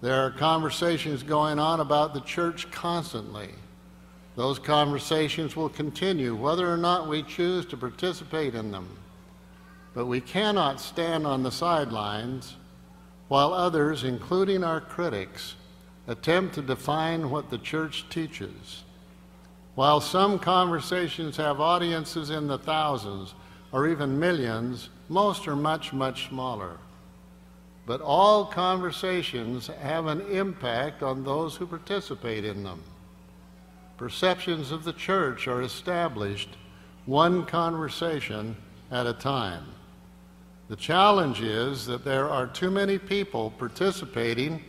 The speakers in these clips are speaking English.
There are conversations going on about the church constantly. Those conversations will continue whether or not we choose to participate in them. But we cannot stand on the sidelines while others, including our critics, attempt to define what the church teaches. While some conversations have audiences in the thousands or even millions, most are much, much smaller. But all conversations have an impact on those who participate in them. Perceptions of the church are established one conversation at a time. The challenge is that there are too many people participating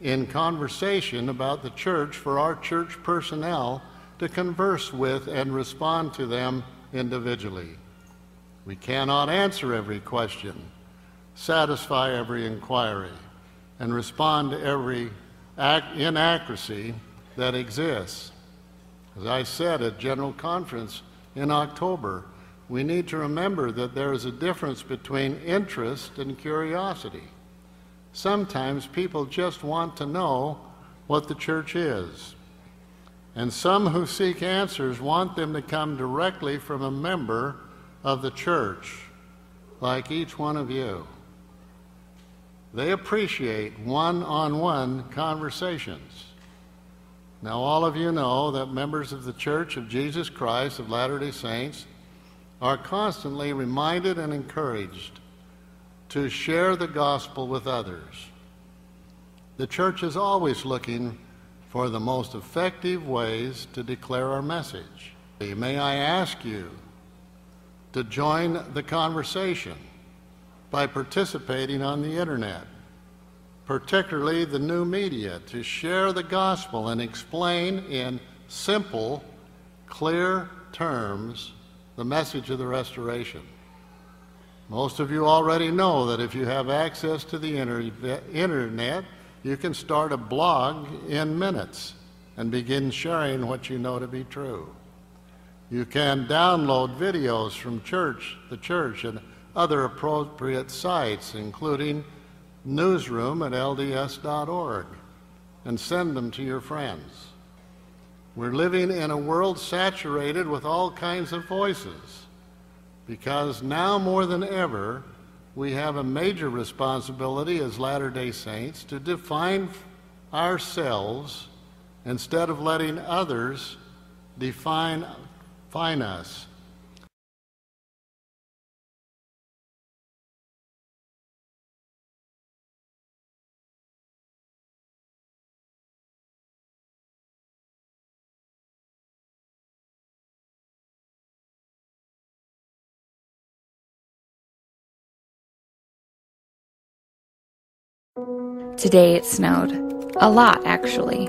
in conversation about the church for our church personnel to converse with and respond to them individually. We cannot answer every question, satisfy every inquiry, and respond to every inaccuracy that exists. As I said at General Conference in October, we need to remember that there is a difference between interest and curiosity. Sometimes people just want to know what the church is. And some who seek answers want them to come directly from a member of the church, like each one of you. They appreciate one-on-one conversations. Now, all of you know that members of the Church of Jesus Christ of Latter-day Saints are constantly reminded and encouraged to share the gospel with others. The church is always looking for the most effective ways to declare our message. May I ask you to join the conversation by participating on the internet, particularly the new media, to share the gospel and explain in simple, clear terms the message of the restoration. Most of you already know that if you have access to the internet, you can start a blog in minutes and begin sharing what you know to be true. You can download videos from the church and other appropriate sites, including newsroom at lds.org, and send them to your friends. We're living in a world saturated with all kinds of voices, because now more than ever, we have a major responsibility as Latter-day Saints to define ourselves instead of letting others define us. Today it snowed. A lot, actually.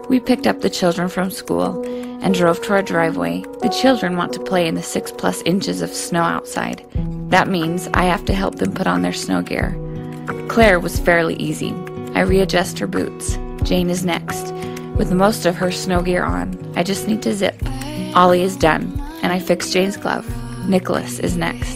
We picked up the children from school and drove to our driveway. The children want to play in the 6+ inches of snow outside. That means I have to help them put on their snow gear. Claire was fairly easy. I readjust her boots. Jane is next. With most of her snow gear on, I just need to zip. Ollie is done, and I fix Jane's glove. Nicholas is next.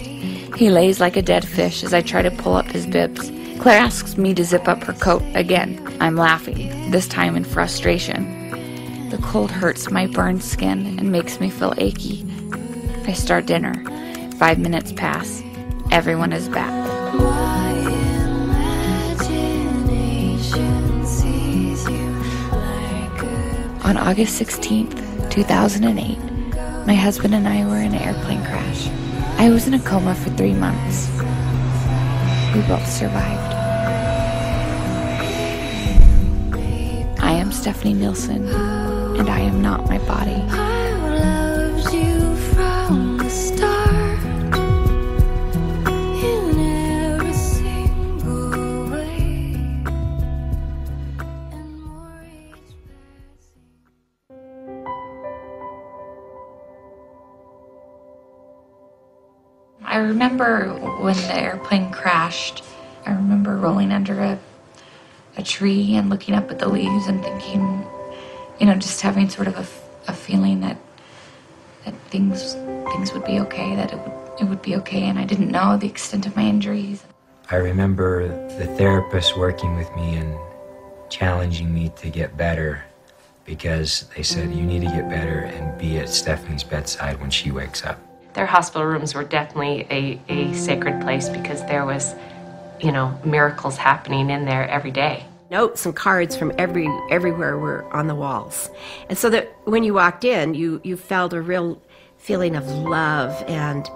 He lays like a dead fish as I try to pull up his bibs. Claire asks me to zip up her coat again. I'm laughing, this time in frustration. The cold hurts my burned skin and makes me feel achy. I start dinner. 5 minutes pass. Everyone is back. On August 16th, 2008, my husband and I were in an airplane crash. I was in a coma for 3 months. We both survived. I am Stephanie Nielsen, and I am not my body. I loved you from the start, in every single way, and more each passing. I remember when the airplane crashed. I remember rolling under a tree and looking up at the leaves and thinking, just having sort of a feeling that things would be okay, that it would be okay, and I didn't know the extent of my injuries. I remember the therapist working with me, and challenging me to get better, because they said, you need to get better and be at Stephanie's bedside when she wakes up. Their hospital rooms were definitely a sacred place, because there was, you know, miracles happening in there every day. Notes and cards from everywhere were on the walls. And so that when you walked in, you felt a real feeling of love and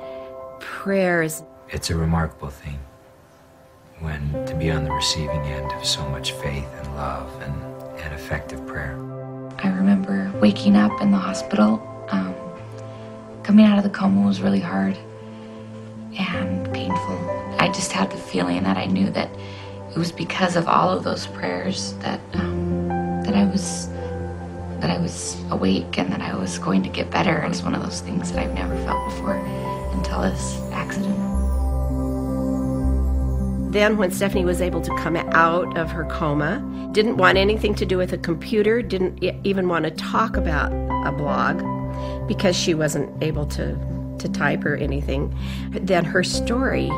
prayers. It's a remarkable thing to be on the receiving end of so much faith and love and effective prayer. I remember waking up in the hospital. Coming out of the coma was really hard and painful. I just had the feeling that I knew that it was because of all of those prayers that I was awake and that I was going to get better. And it's one of those things that I've never felt before until this accident. Then when Stephanie was able to come out of her coma, didn't want anything to do with a computer, didn't even want to talk about a blog because she wasn't able to type or anything, then her story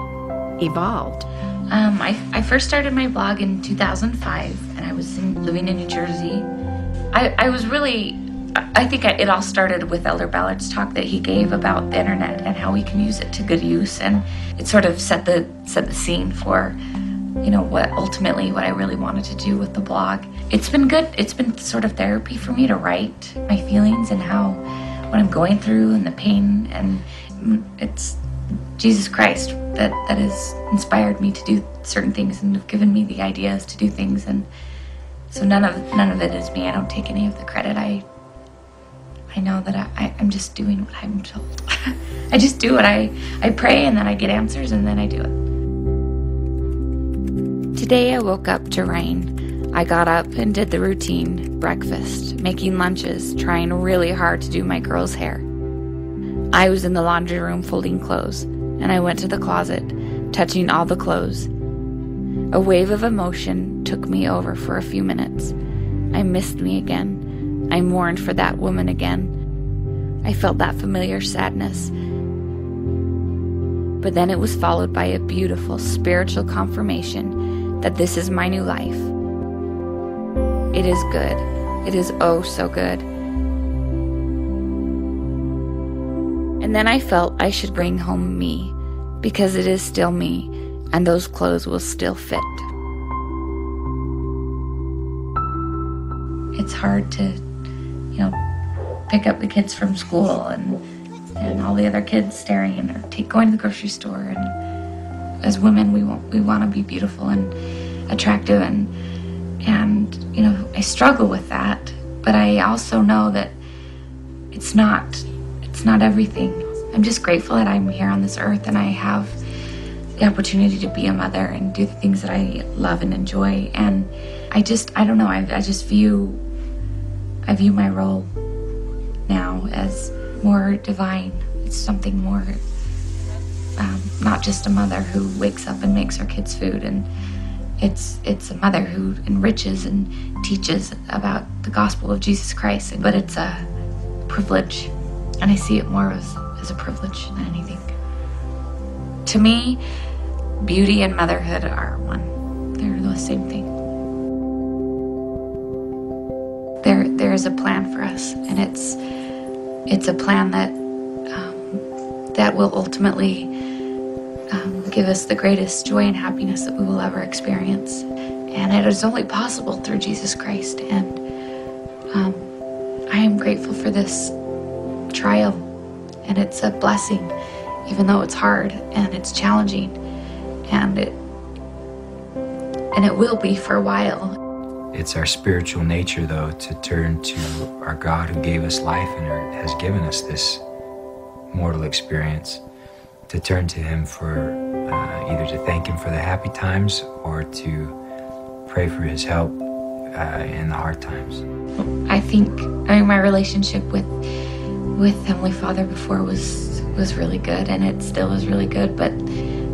evolved. I first started my blog in 2005, and I was living in New Jersey. I think it all started with Elder Ballard's talk that he gave about the internet and how we can use it to good use, and it sort of set the scene for, you know, what I really wanted to do with the blog. It's been good. It's been sort of therapy for me to write my feelings and what I'm going through and the pain, and it's Jesus Christ that has inspired me to do certain things and have given me the ideas to do things, and so none of it is me. I don't take any of the credit. I know that I'm just doing what I'm told. I just do it. I pray, and then I get answers, and then I do it. Today I woke up to rain. I got up and did the routine: breakfast, making lunches, trying really hard to do my girls' hair. I was in the laundry room folding clothes, and I went to the closet, touching all the clothes. A wave of emotion took me over for a few minutes. I missed me again. I mourned for that woman again. I felt that familiar sadness. But then it was followed by a beautiful spiritual confirmation that this is my new life. It is good. It is oh so good. And then I felt I should bring home me, because it is still me, and those clothes will still fit. It's hard to, you know, pick up the kids from school and all the other kids staring, or going to the grocery store. And as women, we want to be beautiful and attractive, and you know, I struggle with that. But I also know that it's not everything. I'm just grateful that I'm here on this earth and I have the opportunity to be a mother and do the things that I love and enjoy. And I don't know, I view my role now as more divine. It's something more, not just a mother who wakes up and makes her kids food, and it's a mother who enriches and teaches about the gospel of Jesus Christ. But it's a privilege, and I see it more as a privilege than anything. To me, beauty and motherhood are one. They're the same thing. There is a plan for us, and it's a plan that will ultimately give us the greatest joy and happiness that we will ever experience. And it is only possible through Jesus Christ. And I am grateful for this trial, and it's a blessing, even though it's hard and it's challenging, and it will be for a while. It's our spiritual nature, though, to turn to our God who gave us life and has given us this mortal experience, to turn to Him for either to thank Him for the happy times or to pray for His help in the hard times. I mean, my relationship with Heavenly Father before was really good, and it still is really good, but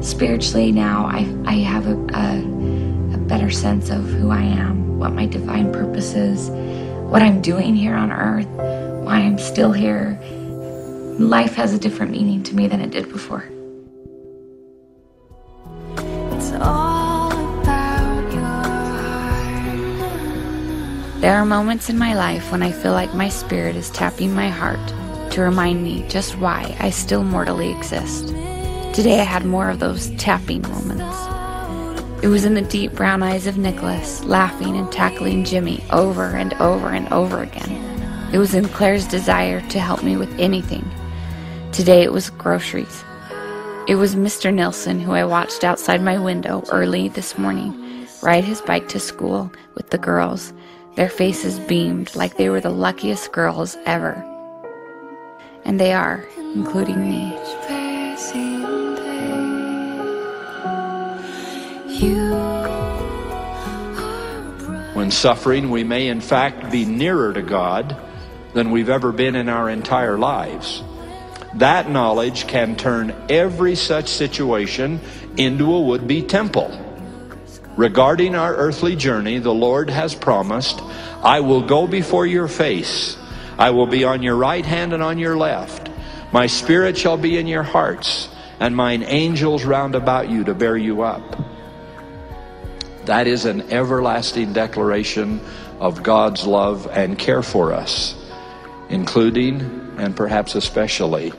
spiritually now I have a better sense of who I am, what my divine purpose is, what I'm doing here on earth, why I'm still here. Life has a different meaning to me than it did before. It's all about your heart. There are moments in my life when I feel like my spirit is tapping my heart to remind me just why I still mortally exist. Today I had more of those tapping moments. It was in the deep brown eyes of Nicholas, laughing and tackling Jimmy over and over and over again. It was in Claire's desire to help me with anything. Today it was groceries. It was Mr. Nilsson, who I watched outside my window early this morning, ride his bike to school with the girls. Their faces beamed like they were the luckiest girls ever. And they are, including me. When suffering, we may in fact be nearer to God than we've ever been in our entire lives. That knowledge can turn every such situation into a would-be temple. Regarding our earthly journey, the Lord has promised, "I will go before your face. I will be on your right hand and on your left. My spirit shall be in your hearts, and mine angels round about you to bear you up." That is an everlasting declaration of God's love and care for us, including and perhaps especially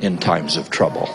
in times of trouble.